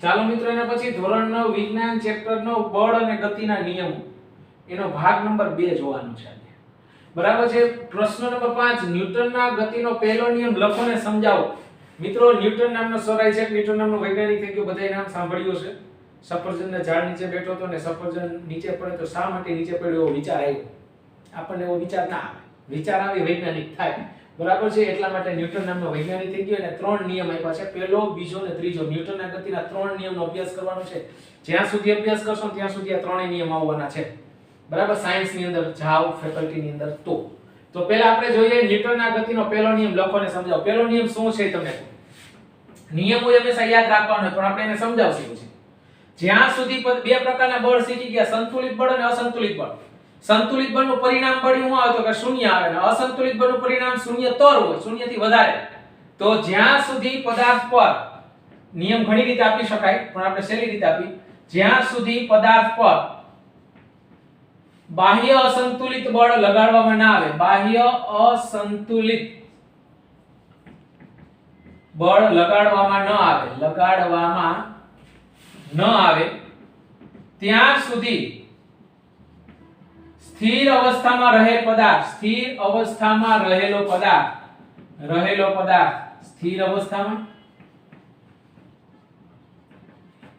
ચાલો મિત્રો, એના પછી ધોરણ 9 વિજ્ઞાન ચેપ્ટર 9 બળ અને ગતિના નિયમો એનો ભાગ નંબર 2 જોવાનો છે. બરાબર છે. પ્રશ્ન નંબર 5, ન્યૂટનના ગતિનો પહેલો નિયમ લખો ને સમજાવો. મિત્રો, ન્યૂટન નામનો સર આઇઝેક ન્યૂટન નામનો વૈજ્ઞાનિક થઈ ગયો, બધાએ નામ સાંભળ્યું છે. સફરજનના ઝાડ નીચે બેઠો હતો ને સફરજન નીચે પડે તો શા માટે નીચે પડ્યો એવો વિચાર આવ્યો. આપણને એવો વિચાર ના આવે, વિચાર આવે વૈજ્ઞાનિક થાય. બરાબર છે. એટલા માટે ન્યૂટન નામનો વૈજ્ઞાનિક થઈ ગયો અને 3 નિયમ આપ્યા છે, પહેલો, બીજો અને ત્રીજો. ન્યૂટનના ગતિના 3 નિયમનો અભ્યાસ કરવાનો છે. જ્યાં સુધી અભ્યાસ કરશો ત્યાં સુધી આ ત્રણેય નિયમ આવવાના છે. બરાબર. સાયન્સ ની અંદર જાવ, ફેકલ્ટી ની અંદર તો પહેલા આપણે જોઈએ ન્યૂટનના ગતિનો પહેલો નિયમ લખો ને સમજાવો. પહેલો નિયમ શું છે તમને નિયમ હોય હંમેશા યાદ રાખવાનો, પણ આપણે એને સમજાવશું છે. જ્યાં સુધી બે પ્રકારના બળ શીખી ગયા, સંતુલિત બળ અને અસંતુલિત બળ. સંતુલિત બળનું પરિણામ બળ શું આવે તો કે શૂન્ય આવે અને અસંતુલિત બળનું પરિણામ શૂન્યતર હોય, શૂન્યથી વધારે. તો જ્યાં સુધી પદાર્થ પર નિયમ ઘણી રીતે આપી શકાય, પણ આપણે સહેલી રીતે આપી. જ્યાં સુધી પદાર્થ પર બાહ્ય અસંતુલિત બળ લગાડવામાં ના આવે, બાહ્ય અસંતુલિત બળ લગાડવામાં ન આવે ત્યાં સુધી સ્થિર અવસ્થામાં રહેલ પદાર્થ, સ્થિર અવસ્થામાં રહેલો પદાર્થ સ્થિર અવસ્થામાં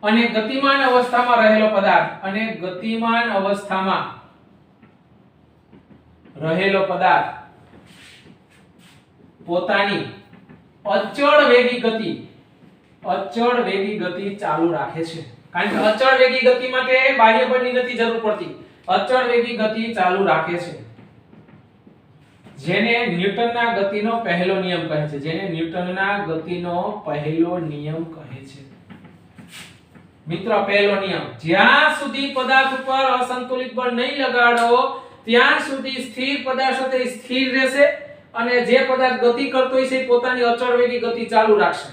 અને ગતિમાન અવસ્થામાં રહેલો પદાર્થ અને ગતિમાન અવસ્થામાં રહેલો પદાર્થ પોતાની અચળ વેગી ગતિ ચાલુ રાખે છે. કારણ કે અચળ વેગી ગતિ માટે બાહ્ય બળની નથી જરૂર પડતી, અચળ વેગી ગતિ ચાલુ રાખે છે. જેને ન્યૂટનના ગતિનો પહેલો નિયમ કહે છે, મિત્રો પહેલો નિયમ, જ્યાં સુધી પદાર્થ ઉપર અસંતુલિત બળ નહીં લગાડો ત્યાં સુધી સ્થિર પદાર્થ સાથે સ્થિર રહેશે અને જે પદાર્થ ગતિ કરતો હોય છે પોતાની અચળ વેગી ગતિ ચાલુ રાખશે.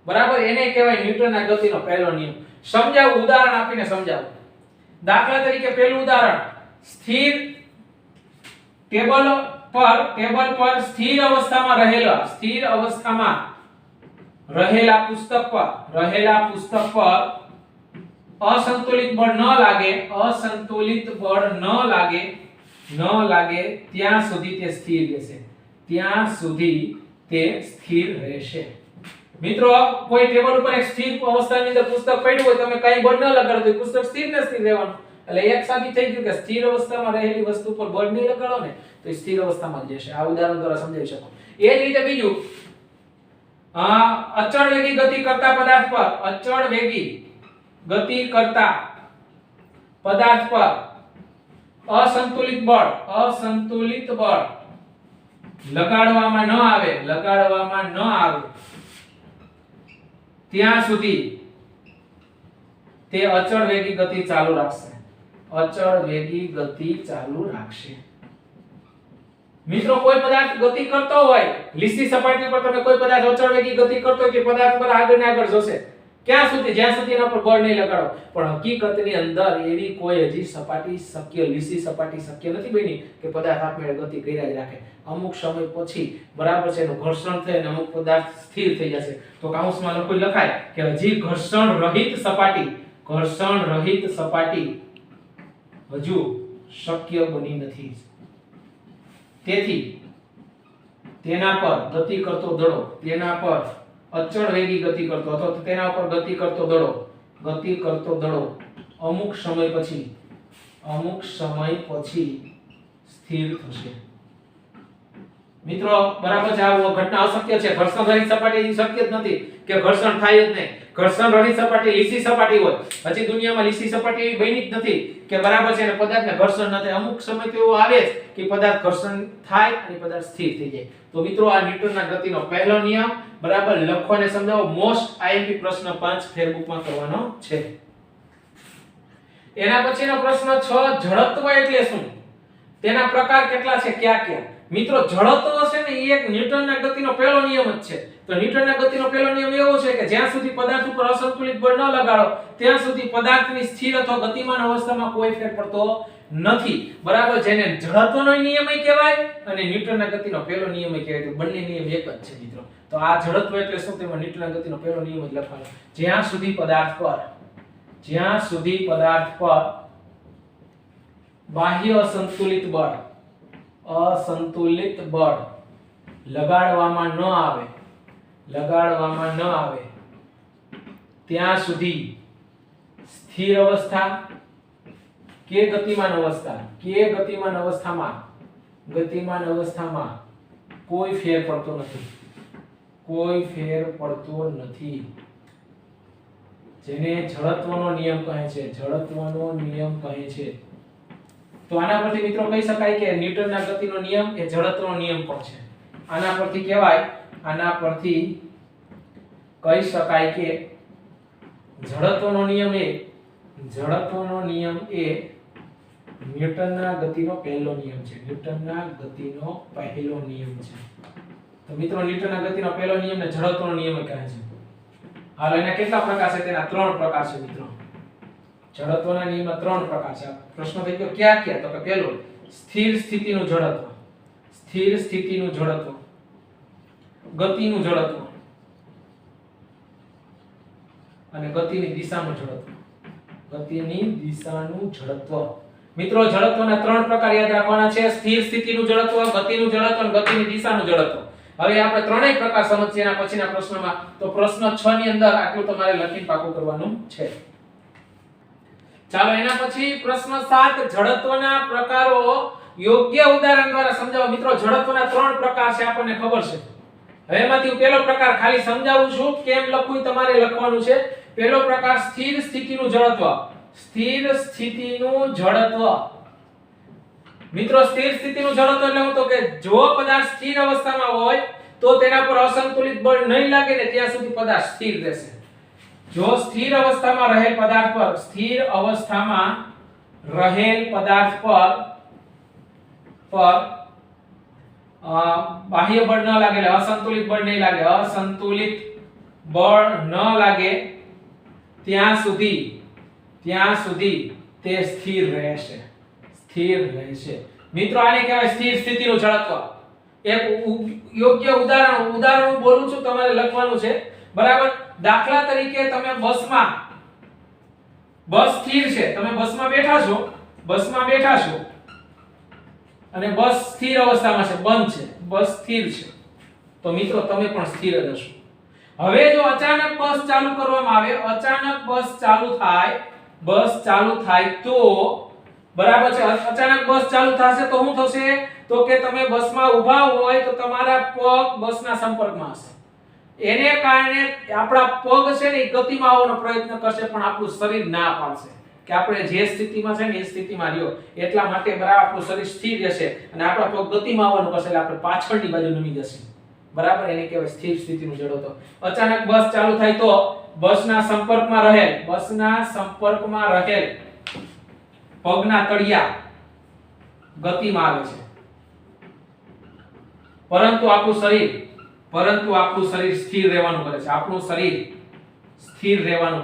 બરાબર. એને કહેવાય ન્યૂટનના ગતિનો પહેલો નિયમ. સમજાવું, ઉદાહરણ આપીને સમજાવું. દાખલા તરીકે પહેલું ઉદાહરણ, સ્થિર ટેબલ પર સ્થિર અવસ્થામાં રહેલા પુસ્તક પર અસંતુલિત બળ ન લાગે ત્યાં સુધી તે સ્થિર રહેશે. મિત્રો, કોઈ ટેબલ ઉપર એક સ્થિર અવસ્થાની અંદર પુસ્તક પડ્યું હોય, તમે કઈ બળ ન લગાડો તો પુસ્તક સ્થિર ને સ્થિર રહેવાનું. એટલે એક સાબિત થઈ ગયું કે સ્થિર અવસ્થામાં રહેલી વસ્તુ પર બળ નહીં લગાડો ને તો એ સ્થિર અવસ્થામાં જ રહેશે. આ ઉદાહરણ દ્વારા સમજાવી શકો. એ જ રીતે બીજું, અચળ વેગી ગતિ કરતા પદાર્થ પર અસંતુલિત બળ લગાડવામાં ન આવે ત્યાં સુધી તે અચળ વેગી ગતિ ચાલુ રાખશે. મિત્રો, કોઈ પદાર્થ ગતિ કરતો હોય, લીસી સપાટી પર તમે કોઈ પદાર્થ અચળ વેગી ગતિ કરતો હોય કે પદાર્થ પર આગળ ને આગળ જશે. ક્યાં સુધી? જ્યાં સુધી એના પર બળ નહીં લગાડો. પણ હકીકતની અંદર એવી કોઈ હજી લીસી સપાટી શક્ય નથી બની કે પદાર્થ આપમેળે ગતિ કર્યા જ રાખે. અમુક સમય પછી બરાબર છે એનું ઘર્ષણ થાય અને અમુક પદાર્થ સ્થિર થઈ જશે. તો કૌંસમાં લખાય કે હજી ઘર્ષણ રહિત સપાટી હજુ શક્ય બની નથી. તેથી તેના પર ગતિ કરતો દડો, તેના પર અચળ વેગી ગતિ કરતો અથવા તો તેના ઉપર ગતિ કરતો દડો અમુક સમય પછી સ્થિર થશે. મિત્રો, બરાબર છે. આ ઘટના અશક્ય છે. ઘર્ષણ રહિત સપાટી શક્ય જ નથી કે ઘર્ષણ થાય જ નહીં. ઘર્ષણ રહિત સપાટી લીસી સપાટી હોય. હજી દુનિયામાં લીસી સપાટી એવી બની જ નથી કે બરાબર છે અને પદાર્થને ઘર્ષણ ન થાય. અમુક સમય તો એવો આવે જ કે પદાર્થ ઘર્ષણ થાય અને પદાર્થ સ્થિર થઈ જાય. તો મિત્રો, આ ન્યૂટનના ગતિનો પહેલો નિયમ બરાબર લખો અને સમજાવો. મોસ્ટ આઈએમપી પ્રશ્ન 5 ફેરબુકમાં કરવાનો છે. એના પછીનો પ્રશ્ન 6, ઝડપત્વ એટલે શું? તેના પ્રકાર કેટલા છે, ક્યાં? મિત્રો, જડત્વ છે ને એ એક ન્યૂટનના ગતિનો પહેલો નિયમ જ છે. તો ન્યૂટનના ગતિનો પહેલો નિયમ એવો છે કે જ્યાં સુધી પદાર્થ ઉપર અસંતુલિત બળ ન લગાડો ત્યાં સુધી પદાર્થની સ્થિર અથવા ગતિમાન અવસ્થામાં કોઈ ફેર પડતો નથી, બરાબર, જેને જડત્વનો નિયમ કહેવાય અને ન્યૂટનના ગતિનો પહેલો નિયમ કહેવાય. તો બંને નિયમ એક જ છે મિત્રો. તો આ જડત્વ એટલે શું? તેમાં ન્યૂટનના ગતિનો પહેલો નિયમ જ લખવાનો. જ્યાં સુધી પદાર્થ પર બાહ્ય અસંતુલિત બળ લગાડવામાં ન આવે ત્યાં સુધી સ્થિર અવસ્થા કે ગતિમાન અવસ્થામાં કોઈ ફેર પડતો નથી, જેને જડત્વનો નિયમ કહે છે. તો આના પરથી મિત્રો કહી શકાય કે ન્યૂટનના ગતિનો નિયમ એ જડત્વનો નિયમ પણ છે. આના પરથી કહી શકાય કે જડત્વનો નિયમ એ ન્યૂટનના ગતિનો પહેલો નિયમ છે. તો મિત્રો ન્યૂટનના ગતિનો પહેલો નિયમ ને જડત્વનો નિયમ કહે છે. હાલ એના કેટલા પ્રકાર છે? તેના 3 પ્રકાર છે મિત્રો. જડત્વના નિયમના 3 પ્રકાર છે. પ્રશ્ન થઈ ગયો ક્યાં? તો કે પહેલો સ્થિર સ્થિતિનું જડત્વ, ગતિનું જડત્વ અને ગતિની દિશાનું જડત્વ. મિત્રો જડત્વના 3 પ્રકાર યાદ રાખવાના છે. સ્થિર સ્થિતિનું જડત્વ, ગતિનું જડત્વ અને ગતિની દિશાનું જડત્વ. હવે આપણે ત્રણેય પ્રકાર સમજીએ એના પછીના પ્રશ્નમાં. તો પ્રશ્ન 6 ની અંદર આટલું તમારે લખીને પાકું કરવાનું છે. ચાલો એના પછી પ્રશ્ન 7 જડત્વના પ્રકારો યોગ્ય ઉદાહરણ દ્વારા સમજાવો. મિત્રો જડત્વના 3 પ્રકાર છે, આપણને ખબર છે. હવે એમાંથી હું પહેલો પ્રકાર ખાલી સમજાવું છું, કેમ લખવું તમારે લખવાનું છે. પહેલો પ્રકાર સ્થિર સ્થિતિનું જડત્વ. મિત્રો સ્થિર સ્થિતિનું જડત્વ એટલે હું તો કે જો પદાર્થ સ્થિર અવસ્થામાં હોય તો તેના પર અસંતુલિત બળ નહીં લાગે ને ત્યાં સુધી પદાર્થ સ્થિર રહેશે. જો સ્થિર અવસ્થામાં રહેલ પદાર્થ પર બાહ્ય બળ ન લાગે, અસંતુલિત બળ નહીં લાગે, ત્યાં સુધી તે સ્થિર રહેશે. મિત્રો આને કહેવાય સ્થિર સ્થિતિનું જડત્વ. એક યોગ્ય ઉદાહરણ હું બોલું છું, તમારે લખવાનું છે, બરાબર. દાખલા તરીકે તમે બસ સ્થિર છે, તમે બસમાં બેઠા છો અને બસ સ્થિર અવસ્થામાં છે, બંધ છે, બસ સ્થિર છે. તો મિત્રો તમે પણ સ્થિર જ હશો. હવે જો અચાનક બસ ચાલુ કરવામાં આવે, બસ ચાલુ થાય તો બરાબર છે, અચાનક બસ ચાલુ થશે તો શું થશે? તો કે તમે બસમાં ઊભા હોય તો તમારા પગ બસના સંપર્કમાં હશે. એને કારણે આપણા પગ છે ને ગતિમાં આવવાનો પ્રયત્ન કરશે, પણ આપણું શરીર ના પાડશે કે આપણે જે સ્થિતિમાં છે ને એ સ્થિતિમાં રહ્યો. એટલા માટે બરાબર આપણું શરીર સ્થિર રહેશે અને આપણા પગ ગતિમાં આવવાનું કરશે એટલે આપણે પાછળની બાજુ નમી જશે. બરાબર, એને કહેવાય સ્થિર સ્થિતિનું જડત્વ. અચાનક બસ ચાલુ થાય તો બસના સંપર્કમાં રહેલ પગના તળિયા ગતિમાં આવે છે, પરંતુ આપણું શરીર સ્થિર રહેવાનું કરે છે. સ્થિર રહેવાનું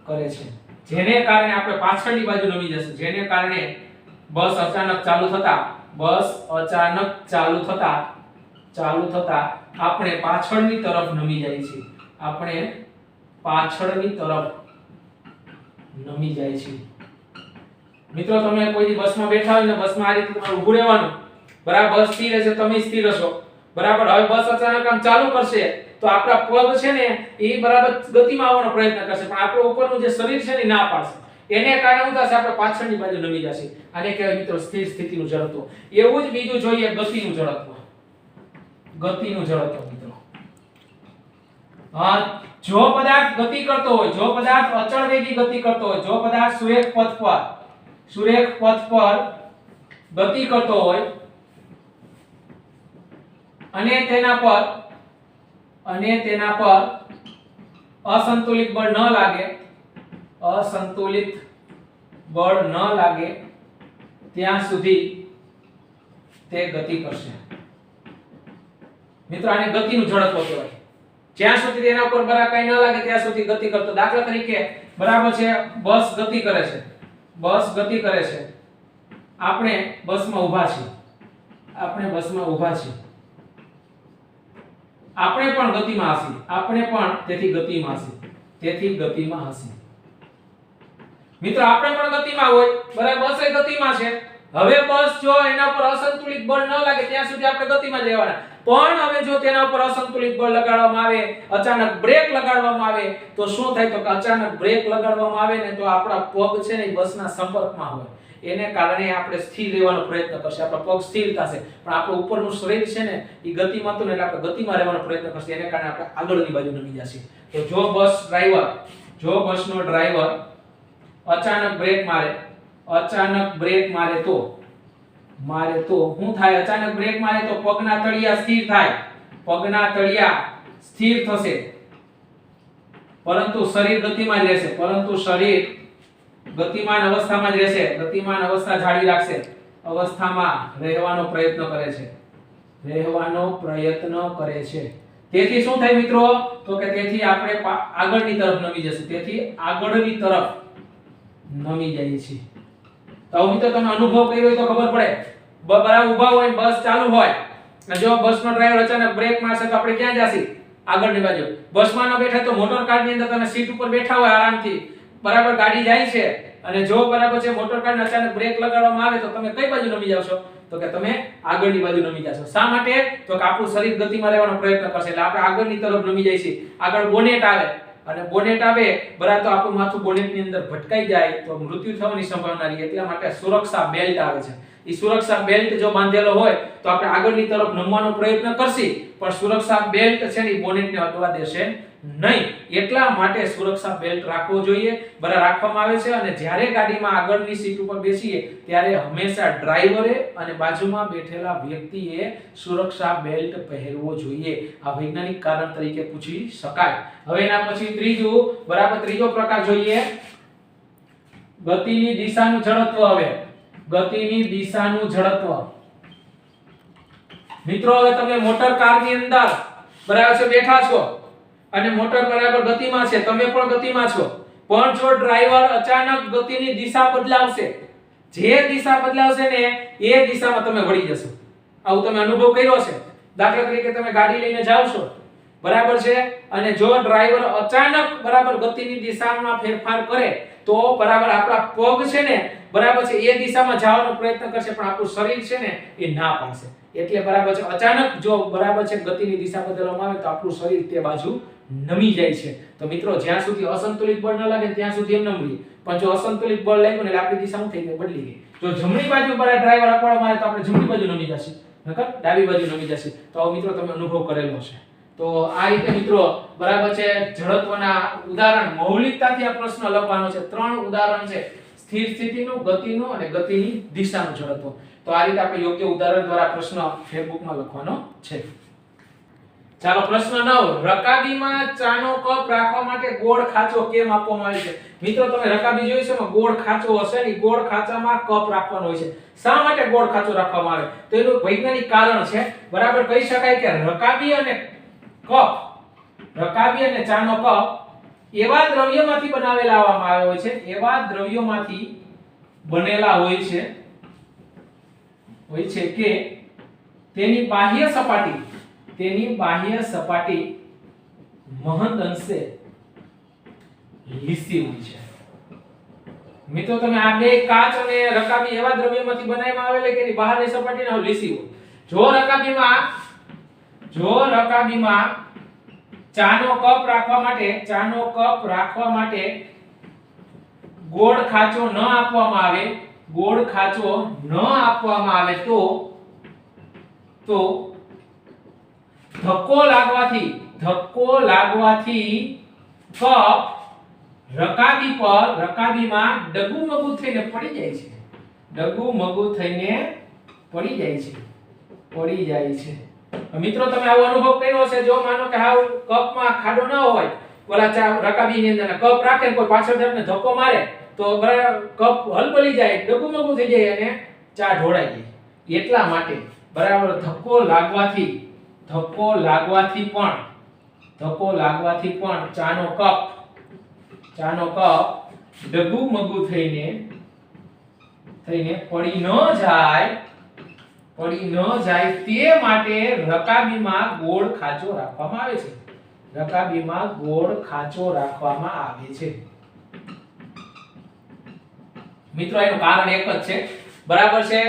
કરે છે, જેને કારણે આપણે પાછળની બાજુ નમી જશે. જેને કારણે બસ અચાનક ચાલુ થતા આપણે પાછળની તરફ નમી જાય છે. મિત્રો તમે કોઈ બસમાં બેઠા હોય ને બસમાં આ રીતે તમારે ઊભું રહેવાનું, બરાબર. બસ સ્થિર છે, તમે સ્થિર હશો, બરાબર. હવે બસ અચાનક આમ ચાલુ કરશે તો આપણા પગ છે ને એ બરાબર ગતિમાં આવવાનો પ્રયત્ન કરશે, પણ આપણું ઉપરનું જે શરીર છે ને ના પાડશે. એને કારણે શું થશે? આપણે પાછળની બાજુ નમી જશે. આને કહેવાય મિત્રો સ્થિર સ્થિતિનું જડત્વ. એવું જ બીજું જોઈએ ગતિનું જડત્વ. મિત્રો જો પદાર્થ ગતિ કરતો હોય, જો પદાર્થ અચળ વેગી ગતિ કરતો હોય, જો પદાર્થ સુરેખ પથ પર ગતિ કરતો હોય અને તેના પર અસંતુલિત બળ ન લાગે ત્યાં સુધી તે ગતિ કરશે. મિત્રો આને ગતિનું જડત્વ કહેવાય. જ્યાં સુધી તેના ઉપર બરાબર કઈ ન લાગે ત્યાં સુધી ગતિ કરતો. દાખલા તરીકે બરાબર છે, બસ ગતિ કરે છે, બસ ગતિ કરે છે, આપણે બસમાં ઊભા છીએ, આપણે બસમાં ઊભા છીએ, આપણે પણ ગતિમાં હશી, આપણે પણ તેથી ગતિમાં હશી, તેથી ગતિમાં હશી. મિત્રો આપણે પણ ગતિમાં હોય, બરાબર, બસ એ ગતિમાં છે. હવે બસ જો એના પર અસંતુલિત બળ ન લાગે ત્યાં સુધી આપણે ગતિમાં જ રહેવાના. પણ હવે જો તેના ઉપર અસંતુલિત બળ લગાડવામાં આવે, અચાનક બ્રેક લગાડવામાં આવે તો શું થાય? તો કે અચાનક બ્રેક લગાડવામાં આવે ને તો આપણા પગ છે ને બસના સંપર્કમાં હોય, એને કારણે આપણે સ્થિર રહેવાનો પ્રયત્ન કરશે, આપણા પગ સ્થિર થશે, પણ આપણું ઉપરનું શરીર છે ને એ ગતિમાં હતું ને એટલે આપણે ગતિમાં રહેવાનો પ્રયત્ન કરશે, એને કારણે આપણે આગળની બાજુ નમી જશે. તો જો બસનો ડ્રાઈવર અચાનક બ્રેક મારે, અચાનક બ્રેક મારે તો શું થાય? અચાનક બ્રેક મારે તો પગના તળિયા સ્થિર થાય, પગના તળિયા સ્થિર થશે, પરંતુ શરીર ગતિમાં જ રહેશે, પરંતુ શરીર ગતિમાન અવસ્થામાં જ રહેશે, ગતિમાન અવસ્થા જાળવી રાખશે, અવસ્થામાં રહેવાનો પ્રયત્ન કરે છે, રહેવાનો પ્રયત્ન કરે છે. તેથી શું થાય મિત્રો? તો કે તેથી આપણે આગળની તરફ નમી જશે, તેથી આગળની તરફ નમી જાય છે. તો મિત્રો તમે અનુભવ કર્યો હોય તો ખબર પડે, બરાબર ઊભા હોય ને બસ ચાલુ હોય અને જો બસનો ડ્રાઈવર અચાનક બ્રેક મારશે તો આપણે ક્યાં જાસી? આગળની બાજુ. બસમાં ન બેઠા તો મોટર કારની અંદર તમે સીટ ઉપર બેઠા હોય આરામથી, બરાબર ગાડી જાય છે અને જો બરાબર છે મોટર કારને અચાનક બ્રેક લગાડવામાં આવે તો તમે કઈ બાજુ નમી જાવ છો? તો કે તમે આગળની બાજુ નમી જાશો. શા માટે? તો કે આપણું શરીર ગતિમાં રહેવાનો પ્રયત્ન કરશે એટલે આપણે આગળની તરફ નમી જઈશું. આગળ બોનેટ આવે અને બોનેટ આવે બરાબર તો આપણું માથું બોનેટની અંદર ભટકાઈ જાય તો મૃત્યુ થવાની સંભાવના રહે, એટલા માટે સુરક્ષા બેલ્ટ આવે છે. એ સુરક્ષા બેલ્ટ જો બાંધેલો હોય તો આપણે આગળની તરફ નમવાનો પ્રયત્ન કરશી, પણ સુરક્ષા બેલ્ટ છે ને બોનેટને અડવા દેશે નહીં, એટલા માટે સુરક્ષા બેલ્ટ રાખવો જોઈએ, બરાબર રાખવામાં આવે છે. અને જ્યારે ગાડીમાં આગળની સીટ ઉપર બેસીએ ત્યારે હંમેશા ડ્રાઈવરે અને બાજુમાં બેઠેલા વ્યક્તિએ સુરક્ષા બેલ્ટ પહેરવો જોઈએ. આ વૈજ્ઞાનિક કારણ તરીકે પૂછી શકાય. હવે એના પછી ત્રીજો પ્રકાર જોઈએ, ગતિની દિશાનું જડત્વ. હવે ગતિની દિશાનું જડત્વ. મિત્રો હવે તમે મોટર કારની અંદર બરાબર છે બેઠા છો અને મોટર બરાબર ગતિમાં છે, તમે પણ ગતિમાં છો, પણ જો ડ્રાઈવર અચાનક ગતિની દિશા બદલાવશે, જે દિશા બદલાવશે ને એ દિશામાં તમે વળી જશો. આવું તમે અનુભવ કર્યો છે? દાખલા તરીકે તમે ગાડી લઈને જાવ છો, બરાબર છે, અને જો ડ્રાઈવર અચાનક બરાબર ગતિની દિશામાં ફેરફાર કરે તો બરાબર આપણા પગ છે ને બરાબર છે એ દિશામાં જવાનો પ્રયત્ન કરશે, પણ આપણું શરીર છે ને એ ના પાડશે. એટલે બરાબર છે અચાનક જો બરાબર છે ગતિની દિશા બદલવામાં આવે તો આપણું શરીર તે બાજુ નમી જાય છે. તો મિત્રો જ્યાં સુધી અસંતુલિત બળ ન લાગે ત્યાં સુધી એમ નમી, પણ જો અસંતુલિત બળ લાગ્યું એટલે આપણી દિશા શું થઈ ગઈ? બદલી ગઈ. જો જમણી બાજુ પર ડ્રાઈવર અકવાળ મારે તો આપણે જમણી બાજુ નમી જશે, નકર ડાબી બાજુ નમી જશે. તો આવો મિત્રો તમે અનુભવ કરેલો છે. તો આ રીતે મિત્રો બરાબર છે ઝડપના ઉદાહરણ મૌલિકતાથી આ પ્રશ્ન લખવાનો છે. 3 ઉદાહરણ છે, સ્થિર સ્થિતિનું, ગતિનું અને ગતિની દિશાનું ઝડપ. તો આ રીતે આપણે યોગ્ય ઉદાહરણ દ્વારા પ્રશ્ન ફેસબુકમાં લખવાનો છે. ચાલો પ્રશ્ન 9, રકાબીમાં ચાનો કપ રાખવા માટે ગોળ ખાંચો કેમ આપવામાં આવે છે? મિત્રો તમે રકાબી જોઈ છે, ગોળ ખાંચો હશે ને, ગોળ ખાંચામાં કપ રાખવાનો હોય છે. શા માટે ગોળ ખાંચો રાખવામાં આવે? તો એનું વૈજ્ઞાનિક કારણ છે. બરાબર કહી શકાય કે રકાબી અને ચાનો કપ એવા દ્રવ્યમાંથી બનાવેલા હોય છે, એવા દ્રવ્યોમાંથી બનેલા હોય છે કે તેની બાહ્ય સપાટી મહદ અંશે લીસી હોય છે. મિત્રો તમે આ બે કાચ અને રકાબી એવા દ્રવ્યમાંથી બનાવવામાં આવેલા કે એની બહારની સપાટીને લીસી હોય. જો રકાબીમાં ચાનો કપ રાખવા માટે ગોળ ખાંચો ન આપવામાં આવે તો ધક્કો લાગવાથી કપ રકાબીમાં ડગુમગુ થઈને પડી જાય છે. મિત્રો તમે આવો અનુભવ કર્યો છે? જો માનો કે હાવ કપમાં ખાડો ન હોય, ઓલા ચા રકાબીની અંદર કપ રાખે કોઈ પાછળથી આપણે ધક્કો મારે તો કપ હલબલી જાય, ડગુમગુ થઈ જાય અને ચા ઢોળાઈ જાય. એટલા માટે બરાબર ધક્કો લાગવાથી પણ ચાનો કપ ડગુમગુ થઈને થઈને પડી ન જાય તે માટે રકાબીમાં ગોળ ખાંચો રાખવામાં આવે છે. રકાબીમાં ગોળ ખાંચો રાખવામાં આવે છે. મિત્રો એનું કારણ એક જ છે, બરાબર છે.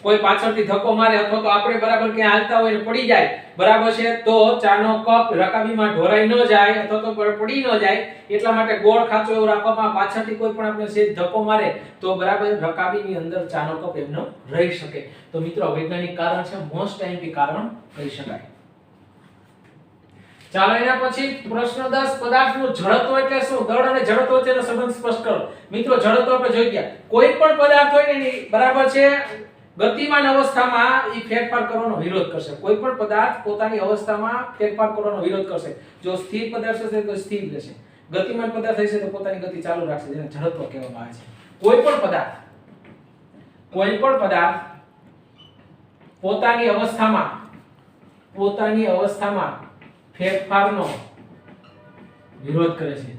કોઈ પાછળથી ધક્કો મારે અથવા તો આપણે બરાબર ક્યાં હાલતા હોય ને પડી જાય, બરાબર છે, તો ચાનો કપ રકાબીમાં ઢોરાઈ ન જાય અથવા તો પડી ન જાય એટલા માટે ગોળ ખાંચો એવો રાખવામાં. પાછળથી કોઈ પણ આપણે સેજ ધક્કો મારે તો બરાબર રકાબીની અંદર ચાનો કપ એમનો રહી શકે. તો મિત્રો વૈજ્ઞાનિક કારણ છે, મોસ્ટ આઈએમપી કારણ કહી શકાય. ચાલો એના પછી પ્રશ્ન 10, પદાર્થનું જડત્વ એટલે શું? દળ અને જડત્વ વચ્ચેનો સંબંધ સ્પષ્ટ કરો. મિત્રો જડત્વ આપણે જોઈ ગયા. કોઈ પણ પદાર્થ હોય ને એની બરાબર છે ગતિમાન અવસ્થામાં ઈ ફેરફાર કરવાનો વિરોધ કરશે. કોઈ પણ પદાર્થ પોતાની અવસ્થામાં ફેરફાર કરવાનો વિરોધ કરશે. જો સ્થિર પદાર્થ હશે તો સ્થિર રહેશે, ગતિમાન પદાર્થ હશે તો પોતાની ગતિ ચાલુ રાખશે, જેને જડત્વ કહેવામાં આવે છે. કોઈ પણ પદાર્થ પોતાની અવસ્થામાં ફેરફારનો વિરોધ કરે છે.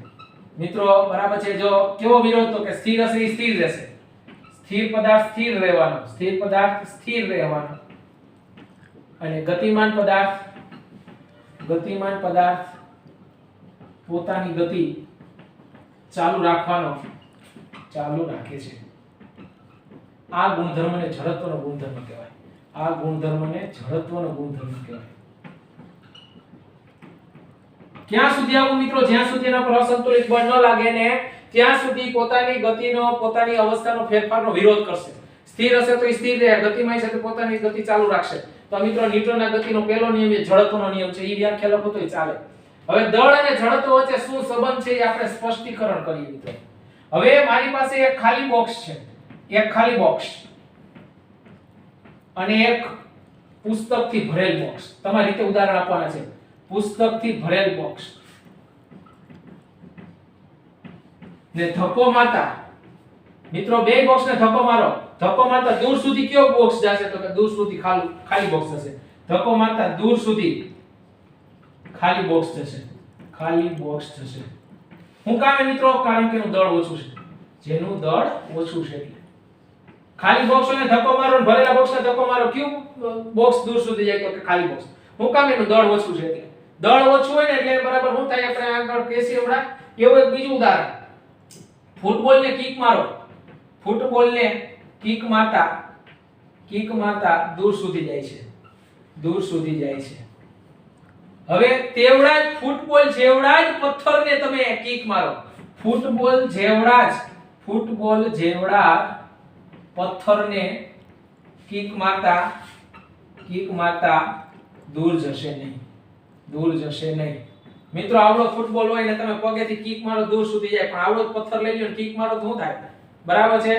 મિત્રો બરાબર છે, જો કેવો વિરોધ? તો કે સ્થિર હશે એ સ્થિર રહેશે, સ્થિર પદાર્થ સ્થિર રહેવાનો, અને ગતિમાન પદાર્થ પોતાની ગતિ ચાલુ રાખે છે. આ ગુણધર્મને જડત્વનો ગુણધર્મ કહેવાય. ક્યાં સુધી આવું મિત્રો? જ્યાં સુધી એના પર અસંતુલિત બળ ન લાગે ને ત્યાં સુધી પોતાની અવસ્થાનો ફેરફારનો વિરોધ કરશે. સ્થિર હશે તો સ્થિર રહે, ગતિમાં હશે તો પોતાની ગતિ ચાલુ રાખશે. તો મિત્રો ન્યૂટનના ગતિનો પહેલો નિયમ એ જડત્વનો નિયમ છે. એ વ્યાખ્યા લખો તોય ચાલે. હવે દળ અને જડત્વ વચ્ચે શું સંબંધ છે એ આપણે સ્પષ્ટીકરણ કરીએ મિત્રો. હવે મારી પાસે એક ખાલી બોક્સ છે, અને એક પુસ્તકથી ભરેલ બોક્સ. તમારી રીતે ઉદાહરણ આપવાના છે. પુસ્તકથી ભરેલ બોક્સ ને ધક્કો મારતા મિત્રો બે બોક્સને ધક્કો મારતા દૂર સુધી કયો બોક્સ જશે? તો કે દૂર સુધી ખાલી બોક્સ જશે. ધક્કો મારતા દૂર સુધી ખાલી બોક્સ જશે. હું કામે મિત્રો? કારણ કે એનું દળ ઓછું છે. જેનું દળ ઓછું છે એટલે ખાલી બોક્સને ધક્કો મારો ને ભરેલા બોક્સને ધક્કો મારો, કયું બોક્સ દૂર સુધી જાય? તો કે ખાલી બોક્સ. હું કામે? એનું દળ ઓછું છે એટલે. દળ ઓછું હોય ને એટલે બરાબર શું થાય? આપણે આગળ કેસી હમણાં એવું એક બીજું ઉદાહરણ. ફૂટબોલને કિક મારતા દૂર સુધી જાય છે. હવે તેવડા જ ફૂટબોલ જેવડા જ પથ્થરને તમે કિક મારો. ફૂટબોલ જેવડા પથ્થરને કિક મારતા દૂર જશે નહીં. મિત્રો આવડો ફૂટબોલ હોય ને તમે પગેથી કિક મારો દૂર સુધી જાય, પણ આવડો પથ્થર લઈ લો ને કિક મારો તો શું થાય? બરાબર છે,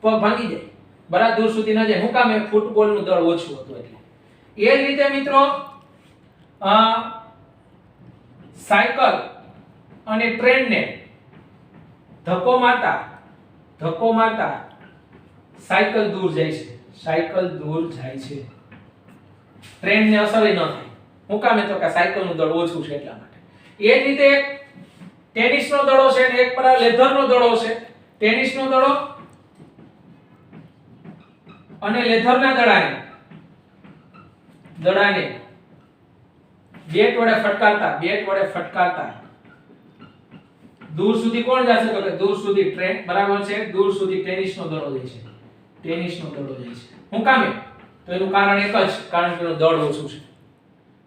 પગ ભાંગી જાય, બરાબર દૂર સુધી ન જાય. શું કામ? ફૂટબોલનું દળ ઓછું હતું એટલે. એ જ રીતે મિત્રો સાયકલ અને ટ્રેનને ધક્કો મારતા સાયકલ દૂર જાય છે. ટ્રેનને અસર ન થાય. હું કામ? તો કે સાયકલનું દળ ઓછું છે એટલા માટે. એ જ રીતે એક ટેનિસનો દડો છે અને એક પર લેધરનો દડો છે. ટેનિસનો દડો અને લેધરના દડાને બેટ વડે ફટકારતા દૂર સુધી કોણ જશે? તો કે દૂર સુધી ટ્રેન, બરાબર છે, દૂર સુધી ટેનિસનો દડો જાય છે. હું કામ? તો એનું કારણ એક જ, કારણ કે એનું દળ ઓછું છે.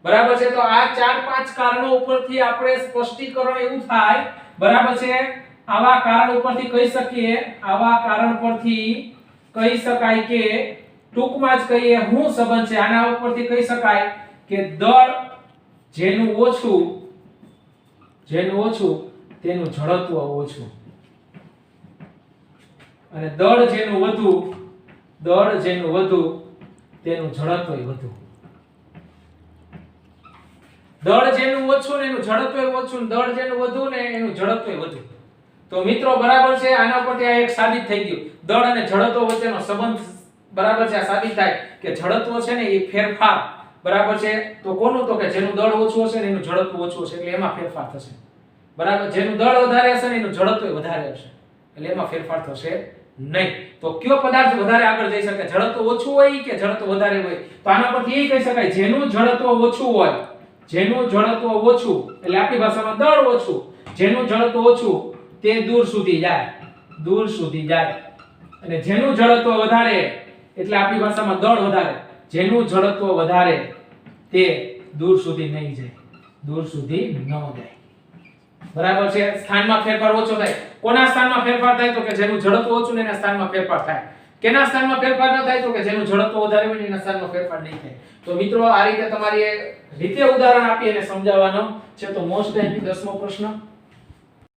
બરાબર છે. તો આ 4-5 કારણો ઉપરથી આપણે સ્પષ્ટીકરણ એવું થાય, બરાબર છે. આવા કારણ પરથી કહી શકાય કે ટૂંકમાં જ કહીએ શું સંબંધ છે? આના ઉપરથી કહી શકાય કે દળ જેનું ઓછું તેનું જડત્વ ઓછું, અને દળ જેનું વધુ તેનું જડત્વ વધુ. દળ જેનું ઓછું ને એનું જડત્વ ઓછું, દળ જેનું વધુ ને એનું જડત્વ વધુ. તો મિત્રો બરાબર છે, આના પરથી આ એક સાબિત થઈ ગયું. દળ અને જડત્વ વચ્ચેનો સંબંધ બરાબર છે, આ સાબિત થાય કે જડત્વ છે ને એ ફેરફાર, બરાબર છે. તો કોનું? તો કે જેનું દળ ઓછું હશે ને એનું જડત્વ ઓછું હશે એટલે એમાં ફેરફાર થશે. બરાબર, જેનું દળ વધારે હશે ને એનું જડત્વ વધારે હશે એટલે એમાં ફેરફાર થશે નહીં. તો કયો પદાર્થ વધારે આગળ જઈ શકે? જડત્વ ઓછું હોય કે જડત્વ વધારે હોય? તો આના પરથી એ કહી શકાય જેનું જડત્વ ઓછું હોય, જેનું જડત્વ ઓછું એટલે આપણી ભાષામાં દળ ઓછું, જેનું જડત્વ ઓછું તે દૂર સુધી જાય, દૂર સુધી જાય. અને જેનું જડત્વ વધારે એટલે આપણી ભાષામાં દળ વધારે, જેનું જડત્વ વધારે તે દૂર સુધી નહીં જાય, દૂર સુધી ન જાય. બરાબર છે. સ્થાનમાં ફેરફાર ઓછો થાય. કોના સ્થાનમાં ફેરફાર થાય? તો કે જેનું જડત્વ ઓછું ને એના સ્થાનમાં ફેરફાર થાય. કેના સ્થાનમાં ફેરફાર ન થાય? તો કે જેનું જડત્વ વધારે હોય ને એના સ્થાનમાં ફેરફાર નહીં થાય. તો મિત્રો આ રીતે તમારી રીતે ઉદાહરણ આપી અને સમજાવવાનો છે. તો મોસ્ટ આઈપી 10મો પ્રશ્ન